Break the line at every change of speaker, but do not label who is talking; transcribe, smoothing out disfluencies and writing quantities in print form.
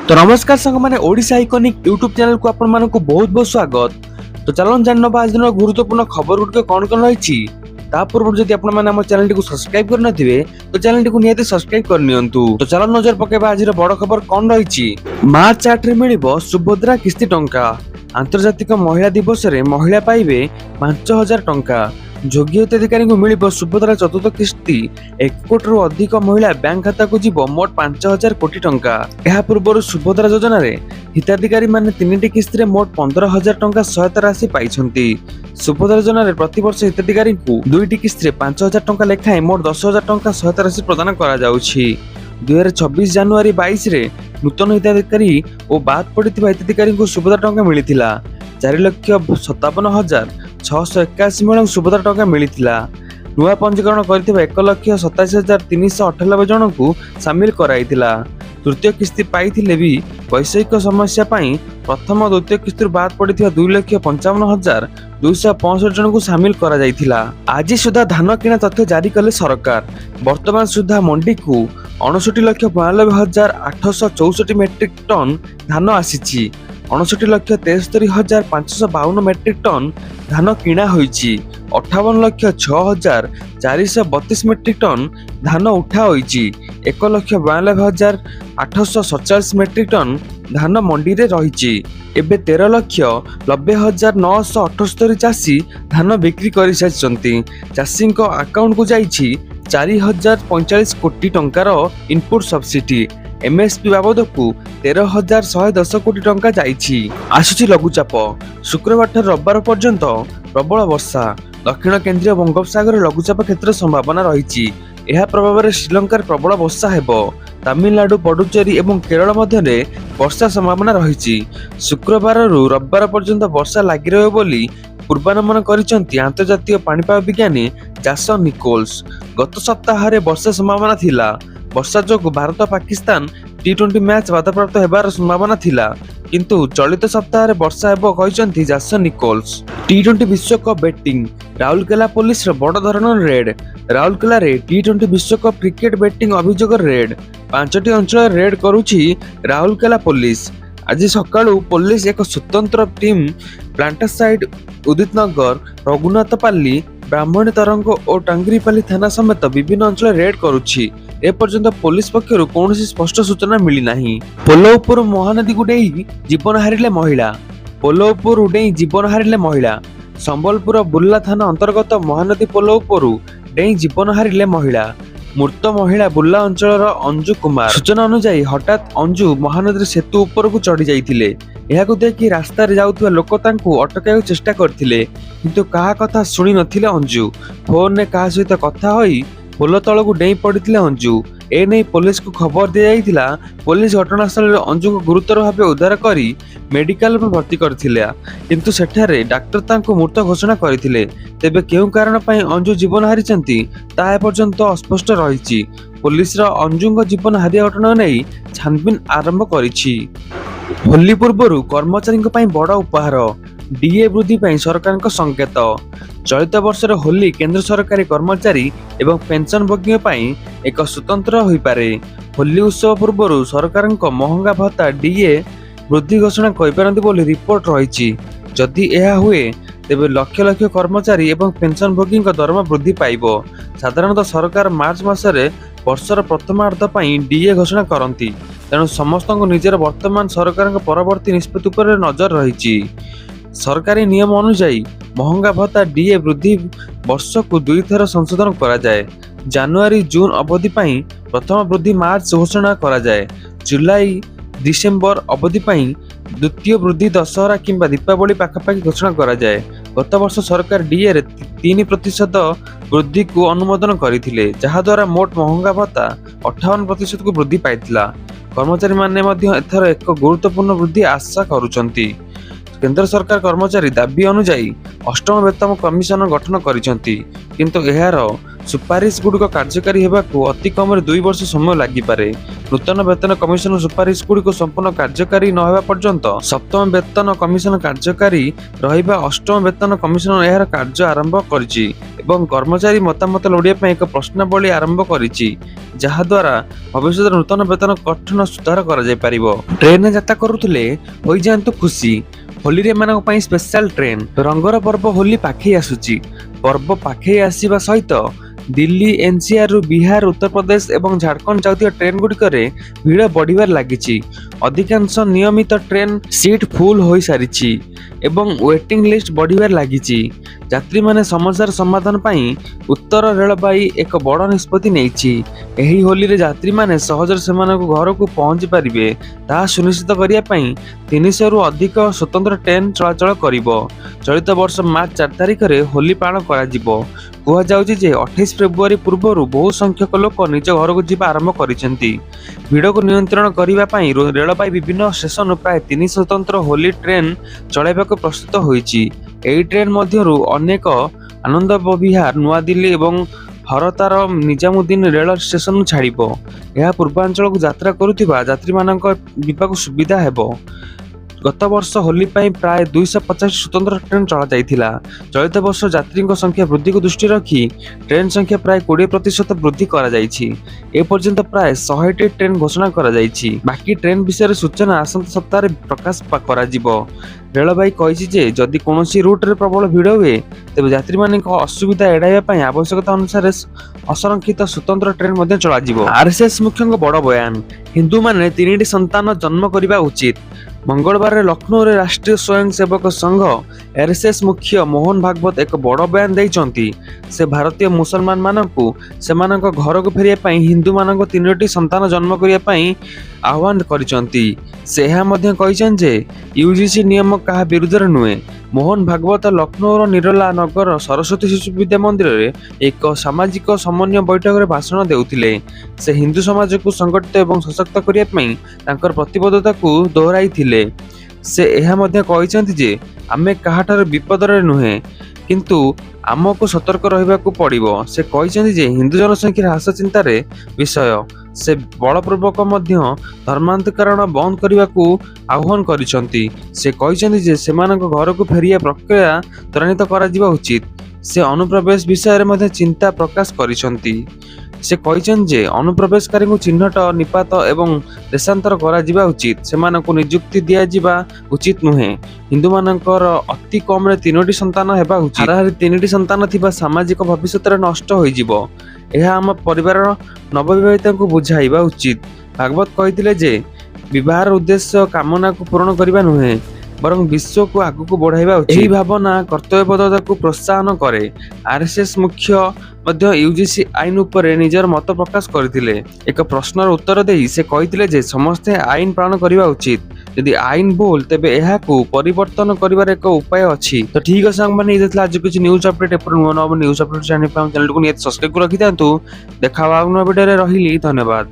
तो नमस्कार सांग मैंने ओडिशा आइकॉनिक यूट्यूब चैनल को आपण मानक बहुत बहुत स्वागत। तो चलन जान आज दिन गुरुत्वपूर्ण खबर गुड़िक कौन कौन रही पूर्व जदि आपण माने हमर चैनल को सब्सक्राइब कर नथिबे तो चैनल को नियति सब्सक्राइब कर नियंतु। तो चलन नजर पकेबा आज बड़ खबर कौन रही। मार्च 8 रे मिलिबो सुभद्रा किस्ती टंका। आंतर्जातिक महिला दिवस रे महिला पाइबे 5000 टंका। योग्य हिताधिकारी को मिलिबो सुभद्रा चतुर्थ किस्ती। 1 कोटी रु अधिक महिला बैंक खाता को जीवो मोट 5000 कोटी टंका। यह पूर्व सुभद्रा योजना रे हिताधिकारी माने 3टी किस्ती रे मोट 15000 टंका सहायता राशि पाइछंती। सुभद्रा योजना रे प्रति वर्ष हिताधिकारी को 2टी किस्ती रे 5000 टंका लेखाएं मोट 10000 टंका सहायता राशि प्रदान करा जाउछि। 2026 जनवरी 22 रे नूतन हिताधिकारी और बाद पड़िथिबा हिताधिकारी को सुभद्रा टंका मिलिथिला। 4,57,681 महिला सुभद्रा टंका मिलिथिला। नुआ पंजीकरण करथिबा 1,87,398 जन को शामिल कराइथिला। तृतीय किस्ती पाइथिले भी वैषयिक समस्या पाई प्रथम और द्वितीय किस्ती बाद पड़िथिबा 2,55,265 जन को शामिल करा जाइथिला। आज सुधा धान किना तथ्य जारी कले सरकार। वर्तमान सुधा मंडी को 59,92,864 मेट्रिक टन धान आसीछि। 59,73,552 मेट्रिक टन धान किणा होईछि। 58,06,432 मेट्रिक टन धान उठा होईछि। 1,92,847 मेट्रिक टन धान मंडी रे रहिछि। एबे 13,90,978 चाषी धान बिक्री करि सारिछंती। चाषी को अकाउंट को जाइछि 4,045 कोटी टंकार इनपुट सब्सिडी। एमएसपी बाबद को 13,110 कोटी टंका जाइछि। आसुछि लघुचाप। शुक्रवार ठार रविवार पर्यंत प्रबल वर्षा। दक्षिण केंद्रीय बंगोपसागर लघुचाप क्षेत्र संभावना रही। यह प्रभाव में श्रीलंकार प्रबल वर्षा हेबो। तमिलनाडु पुडुचेरी एवं केरल मध्य वर्षा संभावना रही। शुक्रवार रविवार पर्यंत वर्षा लगी रहे बोली पूर्वानुमान करिसेंती अंतर्जातीय पाणीपाग विज्ञानी जासन निकोल्स। गत सप्ताह वर्षा संभावना थिला। वर्षा जोगु भारत पाकिस्तान T20 मैच बाधाप्राप्त हेबार संभावना थिला, किंतु चलित सप्ताह वर्षा हेबो कहिसेंती जासन निकोल्स। T20 विश्वकप बैटिंग। राउरकेला पुलिस बड़ धरणर रेड। राउरकेला रे T20 विश्वकप क्रिकेट बैटिंग अभियोग रेड। 5टी अंचल रेड करुछि राउरकेला पुलिस। आज सकाळु पुलिस एक स्वतंत्र टीम प्लांटासाइड, उदित नगर, रघुनाथपाली, ब्राह्मणी तरंग और टांगरीपाली थाना समेत विभिन्न अंचल रेड करुछि। ए पर्यंत पुलिस पक्षरु कौनसी स्पष्ट सूचना मिली नाही। पोलो उपर महानदी गुडेई जीवन हारिले महिला। पोलो उपर उडेई जीवन हारिले महिला। संबलपुर बुर्ला थाना अंतर्गत महानदी पोलो उपर डेई जीवन हारिले महिला। मृत महिला बुर्ला अंचल अंजु कुमार। सूचना अनुसार हठात अंजु महानदी सेतु उपर को चढ़ी जाइथिले। एहाकु देखि रास्ता रे जाउथुवा लोक तांकु अटकाय चेष्टा करथिले, किंतु कहा कथा सुनि नथिले अंजु। फोन ने कहा सहित कथा होई पोलो तळकु डेई पड़िथिले अंजु। ए नै पुलिस को खबर दिया जाइथिला। पुलिस घटनास्थल रे अंजु को गुरुतर भावे उद्धार करी मेडिकल में भर्ती करथिले, किंतु सेठारे डाक्टर तांको मृत घोषणा करथिले। तेबे केउ कारण पई अंजु जीवन हारिचंती ता ए पर्यंत अस्पष्ट रहिछि। पुलिस रो अंजु को जीवन हारिया घटना नै छानबीन आरंभ करिछि। होली पूर्व कर्मचारी बड़ उपहार। डीए वृद्धि सरकार संकेत। चलित वर्ष होली केंद्र सरकारी कर्मचारी एवं पेंशनभोगी एक स्वतंत्र हो पारे। होली उत्सव पूर्व सरकार महंगा भत्ता डीए वृद्धि घोषणा करें रिपोर्ट रही। जदि यह हुए तेबे लक्ष लक्ष कर्मचारी एवं पेंशनभोगी दरमा वृद्धि पाइब। साधारणतः सरकार मार्च मासरे वर्षर प्रथमार्ध डीए घोषणा करती। तेणु समस्त निजर वर्तमान सरकार परवर्ती निष्पत्ति पर नजर रही। सरकारी नियम अनुसार महंगा भत्ता डीए वृद्धि वर्ष को 2 थर संशोधन करा जाए। जनवरी जून अवधि प्रथम वृद्धि मार्च घोषणा करा जाए। जुलाई डिसेम्बर अवधि द्वितीय वृद्धि दशहरा किंबा दीपावली पाखापाखि घोषणा करा जाए। गत वर्ष सरकार डीए रे 3% वृद्धि को अनुमोदन करथिले, जहा द्वारा मोट महंगा भत्ता 58% को वृद्धि पाइथिला। कर्मचारी माने मध्य एथर एक गुरुत्वपूर्ण वृद्धि आशा करूचंती। केंद्र सरकार कर्मचारी दाबी अनुसार 8म वेतन कमिशन गठन करिसंती, किंतु एहार सुपारिश गुड़िक कार्यकारी हेबाकु अति कम 2 वर्ष समय लागिपारे। नूतन वेतन कमिशन सुपारिश गुड़िक संपूर्ण कार्यकारी न हेबा पर्यंत 7म वेतन कमिशन कार्यकारी रहिबा 8म वेतन कमिशन एहार कार्य आरंभ करिछि। ଏବଂ କର୍ମଚାରୀ ମତାମତ ଲୋଡ଼ିବା ପାଇଁ ଏକ ପ୍ରଶ୍ନାବଳୀ ଆରମ୍ଭ କରିଛି, ଯାହାଦ୍ୱାରା ଭବିଷ୍ୟତରେ ନୂତନ ବେତନ ଗଠନ ସୁଧାର କରାଯାଇପାରିବ। ଟ୍ରେନରେ ଯାତ୍ରା କରୁଥିଲେ ହୋଇଯାଆନ୍ତୁ ଖୁସି, ହୋଲିରେ ଏମାନଙ୍କ ପାଇଁ ସ୍ପେଶାଲ ଟ୍ରେନ୍। ରଙ୍ଗର ପର୍ବ ହୋଲି ପାଖେଇ ଆସୁଛି। ପର୍ବ ପାଖେଇ ଆସିବା ସହିତ ଦିଲ୍ଲୀ, ଏନସିଆରରୁ ବିହାର, ଉତ୍ତରପ୍ରଦେଶ ଏବଂ ଝାଡ଼ଖଣ୍ଡ ଯାଉଥିବା ଟ୍ରେନ୍ ଗୁଡ଼ିକରେ ଭିଡ଼ ବଢ଼ିବାରେ ଲାଗିଛି। ଅଧିକାଂଶ ନିୟମିତ ଟ୍ରେନ୍ ସିଟ୍ ଫୁଲ୍ ହୋଇସାରିଛି ଏବଂ ୱେଟିଂ ଲିଷ୍ଟ ବଢ଼ିବାରେ ଲାଗିଛି। ଯାତ୍ରୀମାନେ ସମସ୍ୟାର ସମାଧାନ ପାଇଁ ଉତ୍ତର ରେଳବାଇ ଏକ ବଡ଼ ନିଷ୍ପତ୍ତି ନେଇଛି। ଏହି ହୋଲିରେ ଯାତ୍ରୀମାନେ ସହଜରେ ସେମାନଙ୍କ ଘରକୁ ପହଞ୍ଚି ପାରିବେ ତାହା ସୁନିଶ୍ଚିତ କରିବା ପାଇଁ 300ରୁ ଅଧିକ ସ୍ୱତନ୍ତ୍ର ଟ୍ରେନ୍ ଚଳାଚଳ କରିବ। ଚଳିତ ବର୍ଷ ମାର୍ଚ୍ଚ 4 ତାରିଖରେ ହୋଲି ପାଳନ କରାଯିବ। କୁହାଯାଉଛି ଯେ 28 ଫେବୃଆରୀ ପୂର୍ବରୁ ବହୁ ସଂଖ୍ୟକ ଲୋକ ନିଜ ଘରକୁ ଯିବା ଆରମ୍ଭ କରିଛନ୍ତି। ଭିଡ଼କୁ ନିୟନ୍ତ୍ରଣ କରିବା ପାଇଁ ରେଳବାଇ ବିଭିନ୍ନ ଷ୍ଟେସନରୁ ପ୍ରାୟ 300 ସ୍ୱତନ୍ତ୍ର ହୋଲି ଟ୍ରେନ୍ ଚଳାଇବାକୁ ପ୍ରସ୍ତୁତ ହୋଇଛି। ଏହି ଟ୍ରେନ୍ ମଧ୍ୟରୁ ଅନେକ ଆନନ୍ଦ ବିହାର, ନୂଆଦିଲ୍ଲୀ ଏବଂ ହରତାର ନିଜାମୁଦ୍ଦିନ ରେଳ ଷ୍ଟେସନରୁ ଛାଡ଼ିବ। ଏହା ପୂର୍ବାଞ୍ଚଳକୁ ଯାତ୍ରା କରୁଥିବା ଯାତ୍ରୀମାନଙ୍କ ଯିବାକୁ ସୁବିଧା ହେବ। ଗତ ବର୍ଷ ହୋଲି ପାଇଁ ପ୍ରାୟ 250 ସ୍ୱତନ୍ତ୍ର ଟ୍ରେନ୍ ଚଳାଯାଇଥିଲା। ଚଳିତ ବର୍ଷ ଯାତ୍ରୀଙ୍କ ସଂଖ୍ୟା ବୃଦ୍ଧିକୁ ଦୃଷ୍ଟିରେ ରଖି ଟ୍ରେନ୍ ସଂଖ୍ୟା ପ୍ରାୟ 20% ବୃଦ୍ଧି କରାଯାଇଛି। ଏପର୍ଯ୍ୟନ୍ତ ପ୍ରାୟ 100ଟି ଟ୍ରେନ୍ ଘୋଷଣା କରାଯାଇଛି। ବାକି ଟ୍ରେନ୍ ବିଷୟରେ ସୂଚନା ଆସନ୍ତା ସପ୍ତାହରେ ପ୍ରକାଶ କରାଯିବ। ରେଳବାଇ କହିଛି ଯେ ଯଦି କୌଣସି ରୁଟ୍ରେ ପ୍ରବଳ ଭିଡ଼ ହୁଏ, ତେବେ ଯାତ୍ରୀମାନଙ୍କ ଅସୁବିଧା ଏଡ଼ାଇବା ପାଇଁ ଆବଶ୍ୟକତା ଅନୁସାରେ ଅସଂରକ୍ଷିତ ସ୍ୱତନ୍ତ୍ର ଟ୍ରେନ୍ ମଧ୍ୟ ଚଳାଯିବ। ଆର୍ଏସ୍ଏସ୍ ମୁଖ୍ୟଙ୍କ ବଡ଼ ବୟାନ, ହିନ୍ଦୁମାନେ 3ଟି ସନ୍ତାନ ଜନ୍ମ କରିବା ଉଚିତ। ମଙ୍ଗଳବାର ଲକ୍ଷ୍ନୌରେ ରାଷ୍ଟ୍ରୀୟ ସ୍ୱୟଂସେବକ ସଂଘ ଆର୍ଏସ୍ଏସ୍ ମୁଖ୍ୟ ମୋହନ ଭାଗବତ ଏକ ବଡ଼ ବୟାନ ଦେଇଛନ୍ତି। ସେ ଭାରତୀୟ ମୁସଲମାନମାନଙ୍କୁ ସେମାନଙ୍କ ଘରକୁ ଫେରିବା ପାଇଁ ହିନ୍ଦୁମାନଙ୍କ 3ଟି ସନ୍ତାନ ଜନ୍ମ କରିବା ପାଇଁ ଆହ୍ୱାନ କରିଛନ୍ତି। ସେ ଏହା ମଧ୍ୟ କହିଛନ୍ତି ଯେ ୟୁଜିସି ନିୟମ କାହା ବିରୁଦ୍ଧରେ ନୁହେଁ। ମୋହନ ଭାଗବତ ଲକ୍ଷ୍ନୌର ନିରଲା ନଗର ସରସ୍ୱତୀ ଶିଶୁ ବିଦ୍ୟା ମନ୍ଦିରରେ ଏକ ସାମାଜିକ ସମନ୍ୱୟ ବୈଠକରେ ଭାଷଣ ଦେଉଥିଲେ। ସେ ହିନ୍ଦୁ ସମାଜକୁ ସଂଗଠିତ ଏବଂ ସଶକ୍ତ କରିବା ପାଇଁ ତାଙ୍କର ପ୍ରତିବଦ୍ଧତାକୁ ଦୋହରାଇଥିଲେ। ସେ ଏହା ମଧ୍ୟ କହିଛନ୍ତି ଯେ ଆମେ କାହାଠାରୁ ବିପଦରେ ନୁହେଁ, କିନ୍ତୁ ଆମକୁ ସତର୍କ ରହିବାକୁ ପଡ଼ିବ। ସେ କହିଛନ୍ତି ଯେ ହିନ୍ଦୁ ଜନସଂଖ୍ୟାର ହ୍ରାସ ଚିନ୍ତାର ବିଷୟ। ସେ ବଳପୂର୍ବକ ମଧ୍ୟ ଧର୍ମାନ୍ତରୀକରଣ ବନ୍ଦ କରିବାକୁ ଆହ୍ୱାନ କରିଛନ୍ତି। ସେ କହିଛନ୍ତି ଯେ ସେମାନଙ୍କ ଘରକୁ ଫେରିବା ପ୍ରକ୍ରିୟା ତ୍ୱରାନ୍ୱିତ କରାଯିବା ଉଚିତ। ସେ ଅନୁପ୍ରବେଶ ବିଷୟରେ ମଧ୍ୟ ଚିନ୍ତା ପ୍ରକାଶ କରିଛନ୍ତି। ସେ କହିଛନ୍ତି ଯେ ଅନୁପ୍ରବେଶକାରୀଙ୍କୁ ଚିହ୍ନଟ, ନିପାତ ଏବଂ ଦେଶାନ୍ତର କରାଯିବା ଉଚିତ। ସେମାନଙ୍କୁ ନିଯୁକ୍ତି ଦିଆଯିବା ଉଚିତ ନୁହେଁ। ହିନ୍ଦୁମାନଙ୍କର ଅତି କମ୍ରେ 3ଟି ସନ୍ତାନ ହେବା ଉଚିତ। ହାରାହାରି 3ଟି ସନ୍ତାନ ଥିବା ସାମାଜିକ ଭବିଷ୍ୟତରେ ନଷ୍ଟ ହୋଇଯିବ। ଏହା ଆମ ପରିବାରର ନବବିବାହିତାଙ୍କୁ ବୁଝାଇବା ଉଚିତ। ଭାଗବତ କହିଥିଲେ ଯେ ବିବାହର ଉଦ୍ଦେଶ୍ୟ କାମନାକୁ ପୂରଣ କରିବା ନୁହେଁ, ବରଂ ବିଶ୍ୱକୁ ଆଗକୁ ବଢ଼ାଇବା ଉଚିତ। ଏହି ଭାବନା କର୍ତ୍ତବ୍ୟବଦ୍ଧତାକୁ ପ୍ରୋତ୍ସାହନ କରେ। ଆର୍ଏସ୍ଏସ୍ ମୁଖ୍ୟ ମଧ୍ୟ ୟୁଜିସି ଆଇନ ଉପରେ ନିଜର ମତ ପ୍ରକାଶ କରିଥିଲେ। ଏକ ପ୍ରଶ୍ନର ଉତ୍ତର ଦେଇ ସେ କହିଥିଲେ ଯେ ସମସ୍ତେ ଆଇନ ପାଳନ କରିବା ଉଚିତ। ଯଦି ଆଇନ ଭୁଲ, ତେବେ ଏହାକୁ ପରିବର୍ତ୍ତନ କରିବାର ଏକ ଉପାୟ ଅଛି। ତ ଠିକ୍ ଅଛି ସାଙ୍ଗମାନେ, ଏଇ ଥିଲା ଆଜି କିଛି ନ୍ୟୁଜ୍ ଅପଡେଟ୍। ଏପରି ନୂଆ ନୂଆ ନ୍ୟୁଜ୍ ଅପଡେଟ୍ ଜାଣିବା ପାଇଁ ଚ୍ୟାନେଲକୁ ନିହାତି ସବସ୍କ୍ରାଇବ କରି ରଖିଥାନ୍ତୁ। ଦେଖା ହବା ନୂଆ ଭିଡ଼ିଓରେ। ରହିଲି, ଧନ୍ୟବାଦ।